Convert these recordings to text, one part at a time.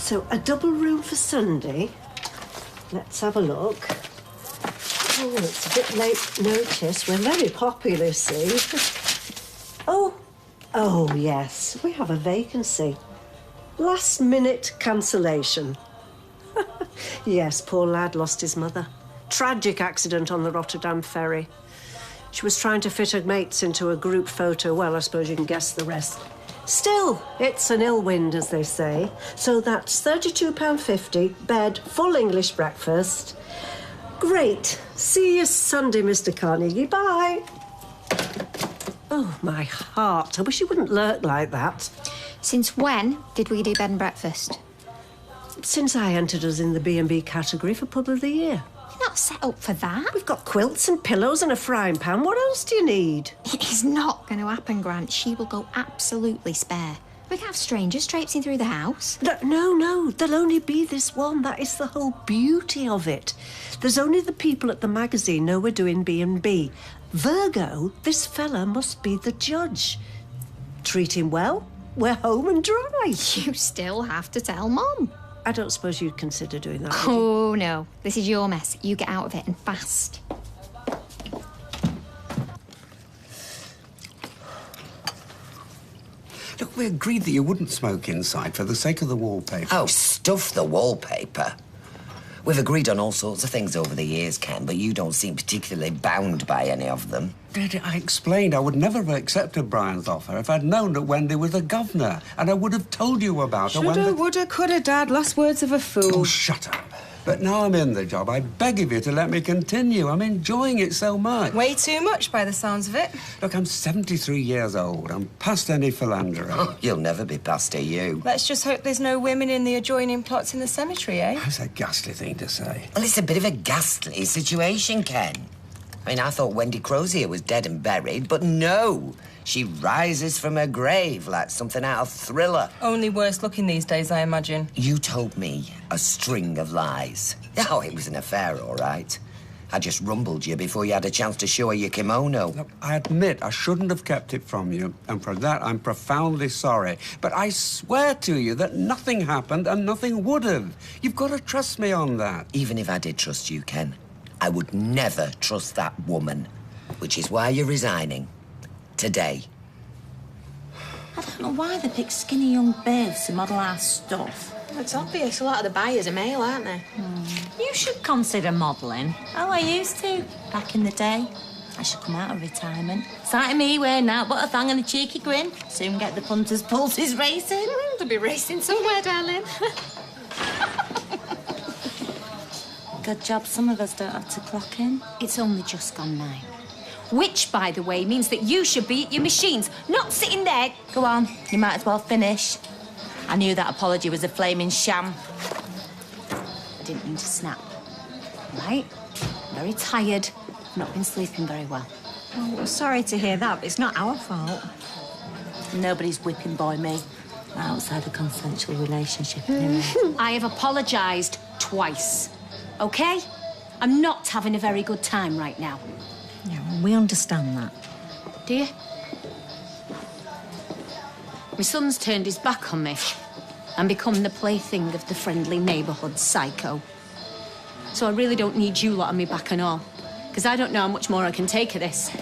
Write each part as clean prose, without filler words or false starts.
So, a double room for Sunday. Let's have a look. Oh, it's a bit late notice. We're very popular, see. Oh, yes, we have a vacancy. Last-minute cancellation. Yes, poor lad lost his mother. Tragic accident on the Rotterdam ferry. She was trying to fit her mates into a group photo. Well, I suppose you can guess the rest. Still, it's an ill wind, as they say. So that's £32.50, bed, full English breakfast. Great. See you Sunday, Mr. Carnegie. Bye. Oh, my heart. I wish you wouldn't lurk like that. Since when did we do bed and breakfast? Since I entered us in the B&B category for Pub of the Year. You're not set up for that. We've got quilts and pillows and a frying pan. What else do you need? It is not going to happen, Grant. She will go absolutely spare. We can have strangers traipsing through the house. No. There'll only be this one. That is the whole beauty of it. There's only the people at the magazine know we're doing B&B. Virgo, this fella must be the judge. Treat him well, we're home and dry. You still have to tell Mum. I don't suppose you'd consider doing that, would you? Oh, no. This is your mess. You get out of it, and fast. Look, we agreed that you wouldn't smoke inside for the sake of the wallpaper. Oh, stuff the wallpaper. We've agreed on all sorts of things over the years, Ken, but you don't seem particularly bound by any of them. Dad, I explained I would never have accepted Brian's offer if I'd known that Wendy was a governor, and I would have told you about her when... Shoulda, woulda, coulda, Dad. Last words of a fool. Oh, shut up. But now I'm in the job, I beg of you to let me continue. I'm enjoying it so much. Way too much by the sounds of it. Look, I'm 73 years old. I'm past any philandering. Oh, you'll never be past to you. Let's just hope there's no women in the adjoining plots in the cemetery, eh? That's a ghastly thing to say. Well, it's a bit of a ghastly situation, Ken. I mean, I thought Wendy Crozier was dead and buried, but no. She rises from her grave like something out of Thriller. Only worse looking these days, I imagine. You told me a string of lies. Oh, it was an affair, all right. I just rumbled you before you had a chance to show her your kimono. Look, I admit I shouldn't have kept it from you, and for that I'm profoundly sorry. But I swear to you that nothing happened and nothing would have. You've got to trust me on that. Even if I did trust you, Ken, I would never trust that woman, which is why you're resigning. Today. I don't know why they pick skinny young babes to model our stuff. It's obvious. A lot of the buyers are male, aren't they? You should consider modelling. Oh, I used to, back in the day. I should come out of retirement. Sight of me wearing out but a thang and a cheeky grin. Soon get the punters' pulses racing. They'll be racing somewhere, darling. Good job some of us don't have to clock in. It's only just gone 9. Which, by the way, means that you should be at your machines, not sitting there. Go on, you might as well finish. I knew that apology was a flaming sham. I didn't mean to snap. Right. Very tired. Not been sleeping very well. Oh, well, sorry to hear that, but it's not our fault. Nobody's whipping boy me. We're outside a consensual relationship anyway. I have apologised twice, OK? I'm not having a very good time right now. Yeah, well, we understand that. Do you? My son's turned his back on me and become the plaything of the friendly neighbourhood psycho. So I really don't need you lot on me back and all, because I don't know how much more I can take of this.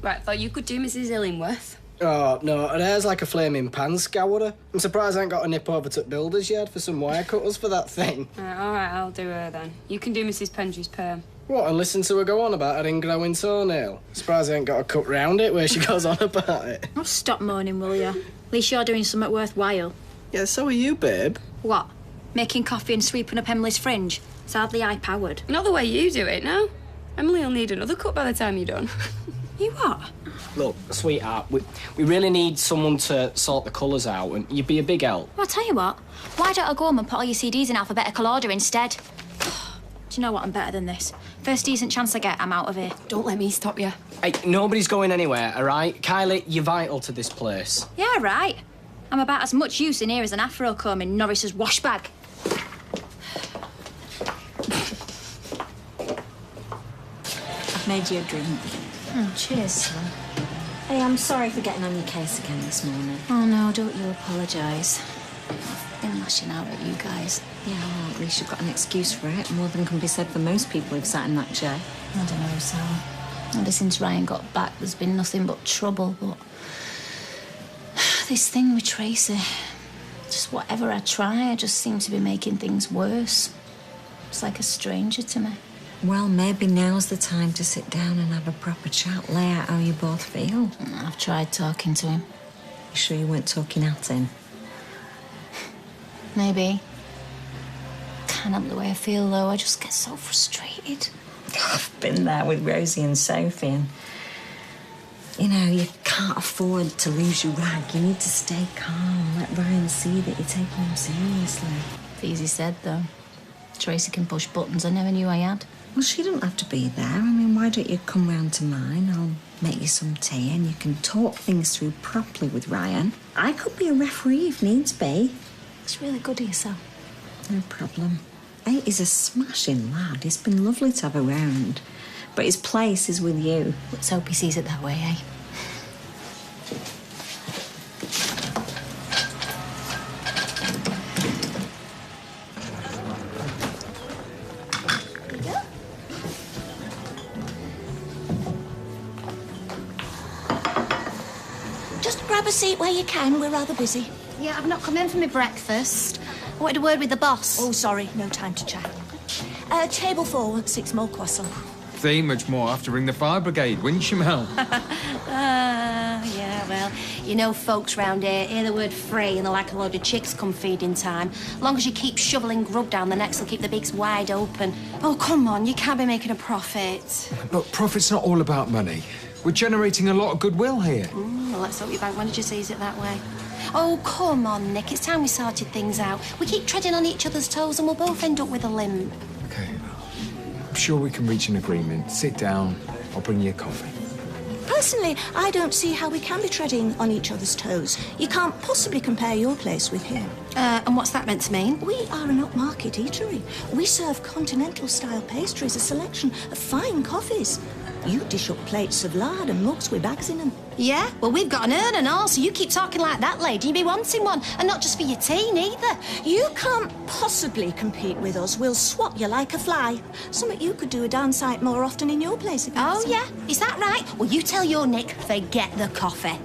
Right, thought you could do Mrs. Illingworth. Oh, no, her hair's like a flaming pan scourer. I'm surprised I ain't got a nip over to Builder's Yard for some wire cutters for that thing. All right, I'll do her then. You can do Mrs. Pendry's perm. What, and listen to her go on about her ingrowing toenail? Surprised I ain't got a cut round it where she goes on about it. Oh, stop moaning, will you? At least you're doing something worthwhile. Yeah, so are you, babe. What? Making coffee and sweeping up Emily's fringe? It's hardly high-powered. Not the way you do it, no? Emily will need another cut by the time you're done. You what? Look, sweetheart, we really need someone to sort the colours out, and you'd be a big help. Well, I'll tell you what. Why don't I go home and put all your CDs in alphabetical order instead? Do you know what? I'm better than this. First decent chance I get, I'm out of here. Don't let me stop you. Hey, nobody's going anywhere, all right? Kylie, you're vital to this place. Yeah, right. I'm about as much use in here as an afro comb in Norris's wash bag. I've made you a drink. Oh, cheers, son. Hey, I'm sorry for getting on your case again this morning. Oh, no, don't you apologise. been lashing out at you guys. Yeah, well, at least you've got an excuse for it. More than can be said for most people who've sat in that chair. I don't know, Sal. Ever since Ryan got back, there's been nothing but trouble, but... this thing with Tracy... just whatever I try, I just seem to be making things worse. It's like a stranger to me. Well, maybe now's the time to sit down and have a proper chat, lay out how you both feel. I've tried talking to him. You sure you weren't talking at him? Maybe. Can't help the way I feel, though. I just get so frustrated. I've been there with Rosie and Sophie, and... you know, you can't afford to lose your rag. You need to stay calm. Let Ryan see that you're taking him seriously. It's easy said, though. Tracy can push buttons I never knew I had. Well, she doesn't have to be there. I mean, why don't you come round to mine? I'll make you some tea and you can talk things through properly with Ryan. I could be a referee if needs be. It's really good of yourself. No problem. Hey, he's a smashing lad. It's been lovely to have around. But his place is with you. Let's hope he sees it that way, eh? Just grab a seat where you can. We're rather busy. Yeah, I've not come in for my breakfast. I wanted a word with the boss. Oh, sorry. No time to chat. Table 4 wants 6 more croissants. Think much more. Have to ring the fire brigade, wouldn't you, Mel? Yeah, well, you know folks round here hear the word free and they're like a load of chicks come feeding time. As long as you keep shoveling grub down the necks, they'll keep the beaks wide open. Oh, come on, you can't be making a profit. But profit's not all about money. We're generating a lot of goodwill here. Well, let's hope your bank manager sees it that way. Oh, come on, Nick, it's time we sorted things out. We keep treading on each other's toes and we'll both end up with a limp. Okay, I'm sure we can reach an agreement. Sit down, I'll bring you a coffee. Personally, I don't see how we can be treading on each other's toes. You can't possibly compare your place with him. And what's that meant to mean? We are an upmarket eatery. We serve continental-style pastries, a selection of fine coffees. You dish up plates of lard and mugs with bags in them. Yeah? Well, we've got an urn and all, so you keep talking like that, lady. You be wanting one, and not just for your tea, neither. You can't possibly compete with us. We'll swat you like a fly. Something you could do a darn sight more often in your place, if you Oh, yeah? Is that right? Well, you tell your Nick, forget the coffee.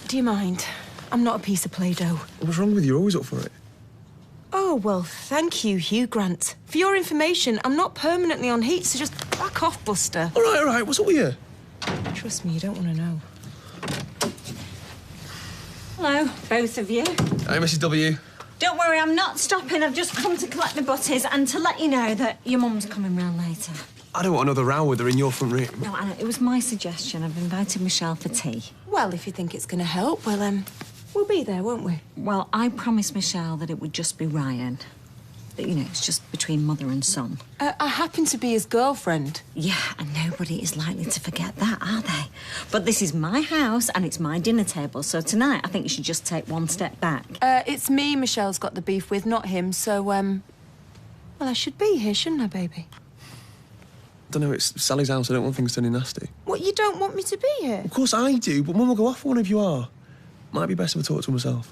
Do you mind? I'm not a piece of Play-Doh. What's wrong with you? You're always up for it. Oh, well, thank you, Hugh Grant. For your information, I'm not permanently on heat, so just back off, Buster. All right. What's up with you? Trust me, you don't want to know. Hello, both of you. Hey, Mrs. W. Don't worry, I'm not stopping. I've just come to collect my butties and to let you know that your mum's coming round later. I don't want another row with her in your front room. No, Anna, it was my suggestion. I've invited Michelle for tea. Well, if you think it's going to help, well, we'll be there, won't we? Well, I promised Michelle that it would just be Ryan. That, you know, it's just between mother and son. I happen to be his girlfriend. Yeah, and nobody is likely to forget that, are they? But this is my house and it's my dinner table, so tonight I think you should just take one step back. It's me Michelle's got the beef with, not him, so, well, I should be here, shouldn't I, baby? I don't know, it's Sally's house. I don't want things turning nasty. What, you don't want me to be here? Of course I do, but Mum will go off for one if you are. Might be best if I talk to her myself.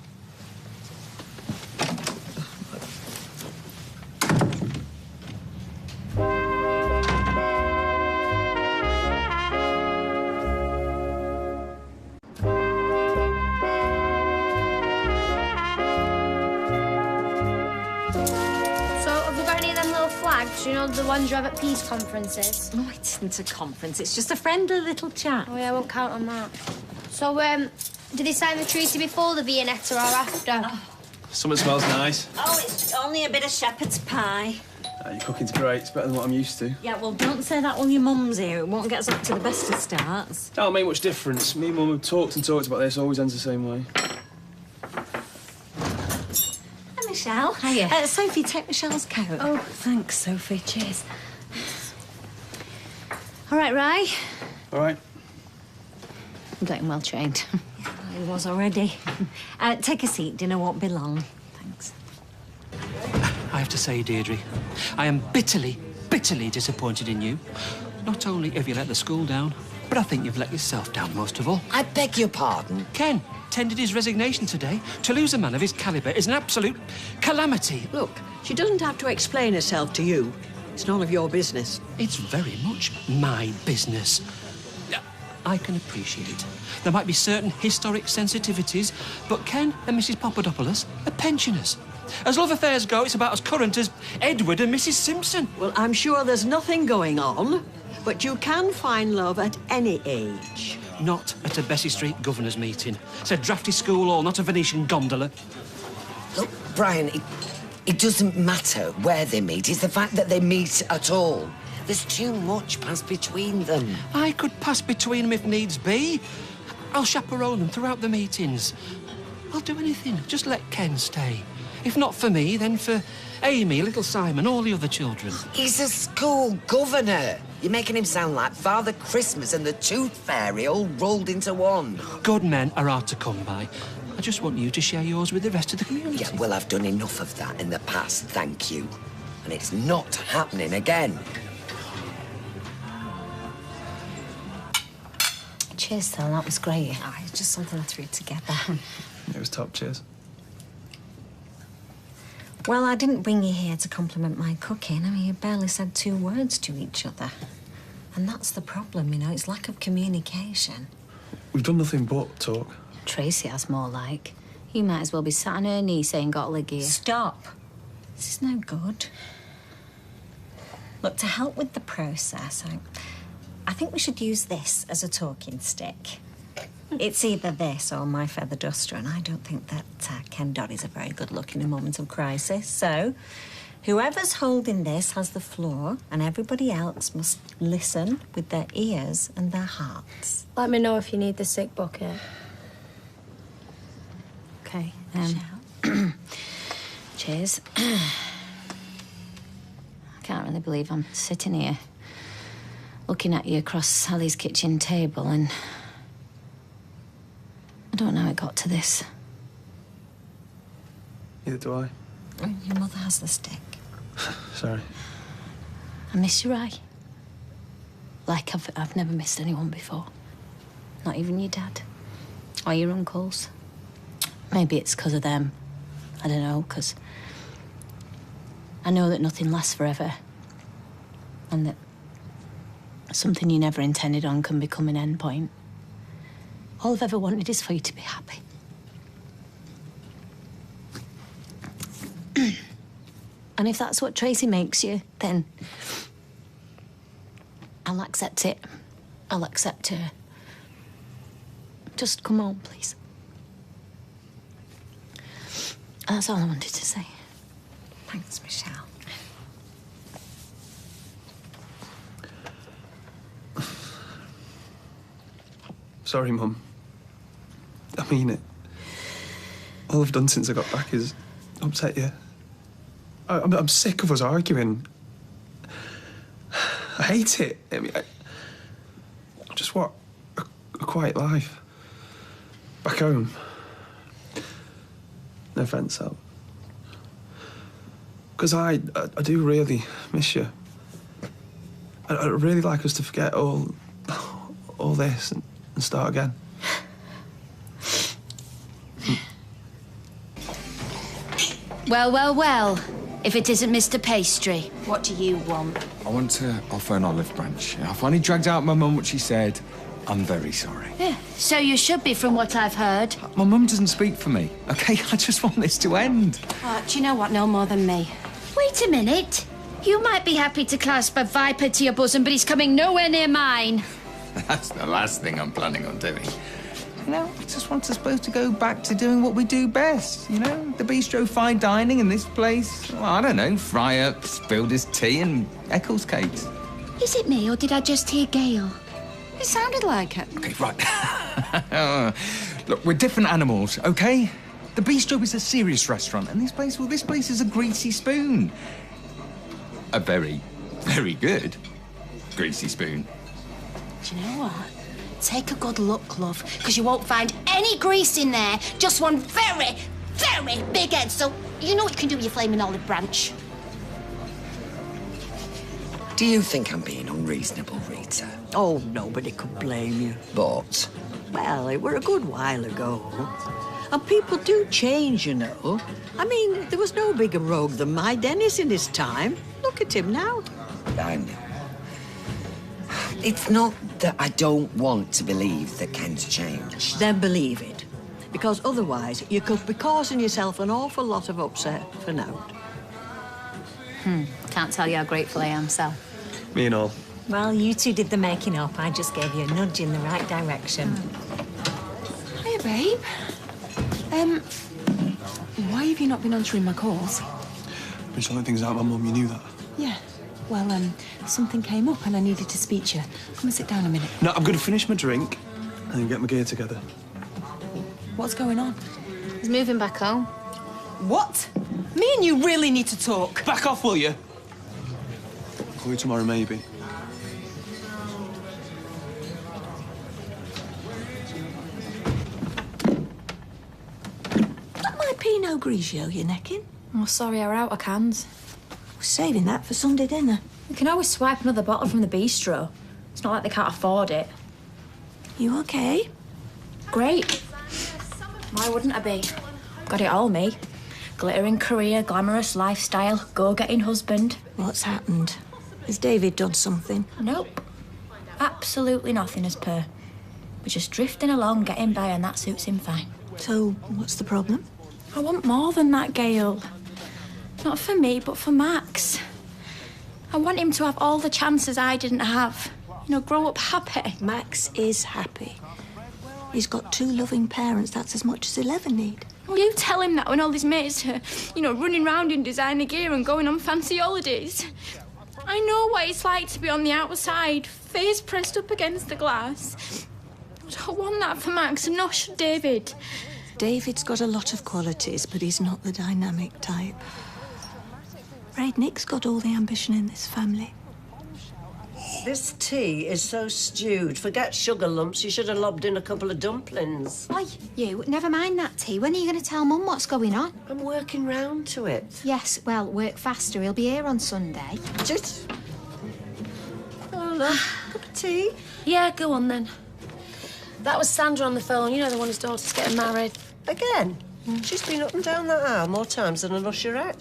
You know, the ones you have at peace conferences. Oh, it isn't a conference. It's just a friendly little chat. Oh, yeah, I won't count on that. So, did they sign the treaty before the Viennetta or after? Oh. Something smells nice. Oh, it's only a bit of shepherd's pie. Your cooking's great. It's better than what I'm used to. Yeah, well, don't say that while your mum's here. It won't get us up to the best of starts. Don't make much difference. Me and Mum have talked about this. Always ends the same way. Michelle. Hiya. Sophie, take Michelle's coat. Oh, thanks, Sophie. Cheers. All right, Rai. All right. I'm getting well trained. Yeah, he was already. Take a seat. Dinner won't be long. Thanks. I have to say, Deirdre, I am bitterly, bitterly disappointed in you. Not only have you let the school down, But I think you've let yourself down most of all. I beg your pardon? Ken tendered his resignation today. To lose a man of his calibre is an absolute calamity. Look, she doesn't have to explain herself to you. It's none of your business. It's very much my business. I can appreciate it. There might be certain historic sensitivities, but Ken and Mrs. Papadopoulos are pensioners. As love affairs go, it's about as current as Edward and Mrs. Simpson. Well, I'm sure there's nothing going on, but you can find love at any age. Not at a Bessie Street governor's meeting. It's a drafty school hall, not a Venetian gondola. Look, Brian, it doesn't matter where they meet. It's the fact that they meet at all. There's too much passed between them. I could pass between them if needs be. I'll chaperone them throughout the meetings. I'll do anything. Just let Ken stay. If not for me, then for Amy, little Simon, all the other children. He's a school governor. You're making him sound like Father Christmas and the Tooth Fairy all rolled into one. Good men are hard to come by. I just want you to share yours with the rest of the community. Yeah, well, I've done enough of that in the past, thank you. And it's not happening again. Cheers, Phil. That was great. Oh, it's just something I threw together. It was top, cheers. Well, I didn't bring you here to compliment my cooking. I mean, you barely said 2 words to each other. And that's the problem, you know, it's lack of communication. We've done nothing but talk. Tracy has more like. You might as well be sat on her knee saying, got a leg here. Stop. This is no good. Look, to help with the process, I think we should use this as a talking stick. It's either this or my feather duster, and I don't think that Ken Dodd is a very good look in a moment of crisis. So, whoever's holding this has the floor, and everybody else must listen with their ears and their hearts. Let me know if you need the sick bucket. Okay. Cheers. I can't really believe I'm sitting here looking at you across Sally's kitchen table, and I don't know how it got to this. Neither do I. Oh, your mother has the stick. Sorry. I miss you, Ray. Like I've never missed anyone before. Not even your dad. Or your uncles. Maybe it's because of them. I don't know, because I know that nothing lasts forever. And that something you never intended on can become an end point. All I've ever wanted is for you to be happy. And if that's what Tracy makes you, then I'll accept it. I'll accept her. Just come home, please. That's all I wanted to say. Thanks, Michelle. Sorry, Mum. I mean it. All I've done since I got back is upset you. I'm sick of us arguing. I hate it. I mean, I just want a quiet life. Back home. No offence, Al. Because I do really miss you. I'd really like us to forget all this and start again. Well, well, well. If it isn't Mr. Pastry, what do you want? I want to offer an olive branch. I finally dragged out my mum what she said. I'm very sorry. Yeah, so you should be, from what I've heard. My mum doesn't speak for me, OK? I just want this to end. Oh, do you know what? No more than me. Wait a minute. You might be happy to clasp a viper to your bosom, but he's coming nowhere near mine. That's the last thing I'm planning on doing. You know, I just want us both to go back to doing what we do best, you know? The bistro fine dining in this place. Well, I don't know, fry-ups, builder's tea and Eccles cakes. Is it me, or did I just hear Gail? It sounded like it. OK, right. Look, we're different animals, OK? The bistro is a serious restaurant, and this place is a greasy spoon. A very, very good greasy spoon. Do you know what? Take a good look, love, because you won't find any grease in there. Just one very, very big head. So you know what you can do with your flaming olive branch. Do you think I'm being unreasonable, Rita? Oh, nobody could blame you. But Well, it were a good while ago. And people do change, you know. I mean, there was no bigger rogue than my Dennis in his time. Look at him now. I know. It's not that I don't want to believe that Ken's changed. Then believe it. Because otherwise, you could be causing yourself an awful lot of upset for now. Can't tell you how grateful I am, Sal. Me and all. Well, you two did the making up. I just gave you a nudge in the right direction. Hey, babe. Why have you not been answering my calls? Been sorting things out, my mum. You knew that. Yeah. Well, something came up and I needed to speak to you. Come and sit down a minute. No, I'm going to finish my drink and then get my gear together. What's going on? He's moving back home. What? Me and you really need to talk. Back off, will you? I'll call you tomorrow, maybe. That my Pinot Grigio you're necking? Oh, sorry, we're out of cans. We're saving that for Sunday dinner. We can always swipe another bottle from the bistro. It's not like they can't afford it. You okay? Great. Why wouldn't I be? Got it all, me. Glittering career, glamorous lifestyle, go-getting husband. What's happened? Has David done something? Nope. Absolutely nothing as per. We're just drifting along, getting by, and that suits him fine. So, what's the problem? I want more than that, Gail. Not for me, but for Max. I want him to have all the chances I didn't have. You know, grow up happy. Max is happy. He's got 2 loving parents. That's as much as he'll ever need. Well, you tell him that when all his mates are, you know, running round in designer gear and going on fancy holidays. I know what it's like to be on the outside, face pressed up against the glass. I don't want that for Max, and nor should David. David's got a lot of qualities, but he's not the dynamic type. Afraid Nick's got all the ambition in this family. This tea is so stewed. Forget sugar lumps. You should have lobbed in a couple of dumplings. Oi, you, never mind that tea. When are you going to tell Mum what's going on? I'm working round to it. Yes, well, work faster. He'll be here on Sunday. Just... Oh, look. Cup of tea? Yeah, go on then. That was Sandra on the phone. You know, the one whose daughter's getting married. Again? She's been up and down that aisle more times than an usherette.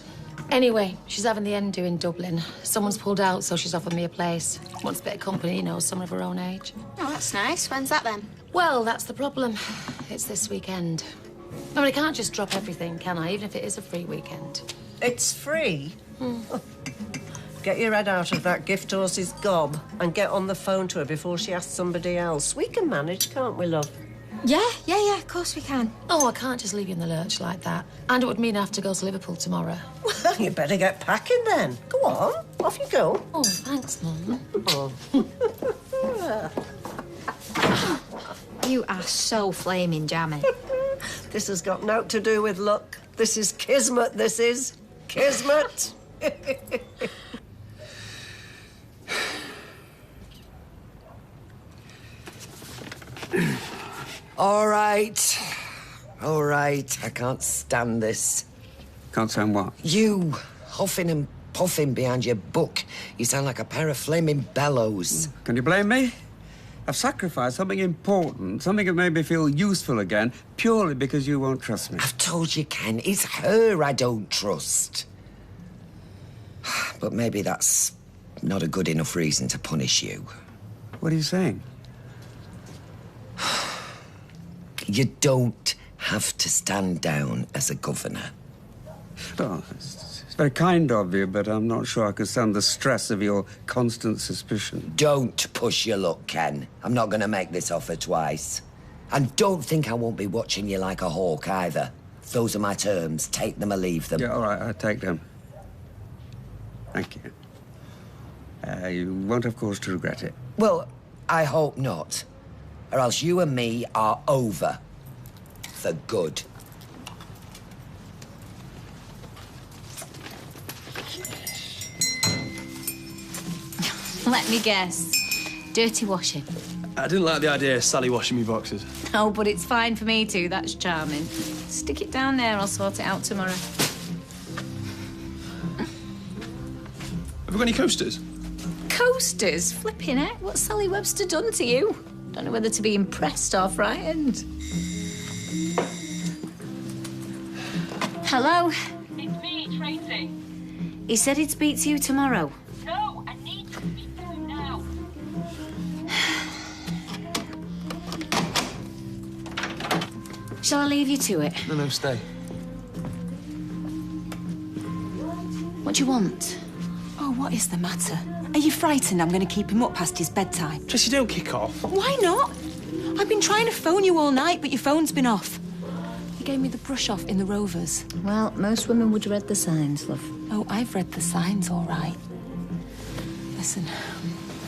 Anyway, she's having the end do in Dublin. Someone's pulled out, so she's offered me a place. Wants a bit of company, you know, someone of her own age. Oh, that's nice. When's that then? Well, that's the problem. It's this weekend. I mean, I can't just drop everything, can I? Even if it is a free weekend. It's free? Get your head out of that gift horse's gob and get on the phone to her before she asks somebody else. We can manage, can't we, love? Yeah, of course we can. Oh, I can't just leave you in the lurch like that. And it would mean I have to go to Liverpool tomorrow. Well, you better get packing then. Go on, off you go. Oh, thanks, Mum. Oh. You are so flaming jammy. This has got naught to do with luck. This is kismet, this is. Kismet. All right. I can't stand this. Can't stand what? You, huffing and puffing behind your book. You sound like a pair of flaming bellows. Can you blame me? I've sacrificed something important, something that made me feel useful again, purely because you won't trust me. I've told you, Ken, it's her I don't trust. But maybe that's not a good enough reason to punish you. What are you saying? You don't have to stand down as a governor. Oh, it's very kind of you, but I'm not sure I could stand the stress of your constant suspicion. Don't push your luck, Ken. I'm not going to make this offer twice. And don't think I won't be watching you like a hawk either. Those are my terms. Take them or leave them. Yeah, all right, I take them. Thank you. You won't have cause to regret it. Well, I hope not. Or else you and me are over. For good. Let me guess. Dirty washing. I didn't like the idea of Sally washing me boxes. Oh, but it's fine for me too. That's charming. Stick it down there. I'll sort it out tomorrow. Have we got any coasters? coasters? Flipping heck, what's Sally Webster done to you? Don't know whether to be impressed or frightened. Hello? It's me, Tracy. He said he'd speak to you tomorrow. No, I need to speak to him now. Shall I leave you to it? No, stay. What do you want? Oh, what is the matter? Are you frightened I'm going to keep him up past his bedtime? Tracy, don't kick off. Why not? I've been trying to phone you all night, but your phone's been off. You gave me the brush off in the Rovers. Well, most women would have read the signs, love. Oh, I've read the signs, all right. Listen,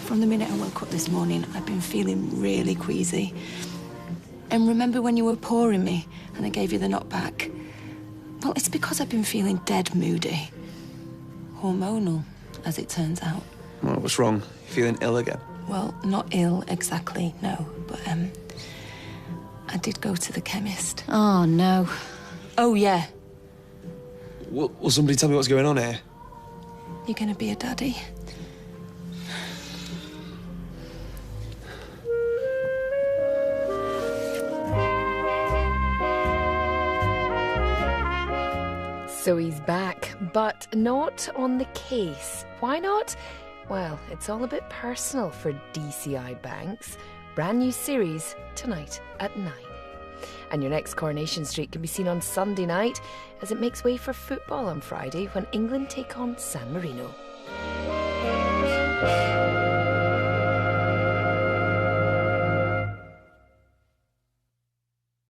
from the minute I woke up this morning, I've been feeling really queasy. And remember when you were pouring me and I gave you the knockback? Well, it's because I've been feeling dead moody. Hormonal, as it turns out. Well, what's wrong? You feeling ill again? Well, not ill exactly, no. But, I did go to the chemist. Oh, no. Oh, yeah. Will somebody tell me what's going on here? You're gonna be a daddy. So he's back, but not on the case. Why not? Well, it's all a bit personal for DCI Banks. Brand new series tonight at 9. And your next Coronation Street can be seen on Sunday night as it makes way for football on Friday when England take on San Marino.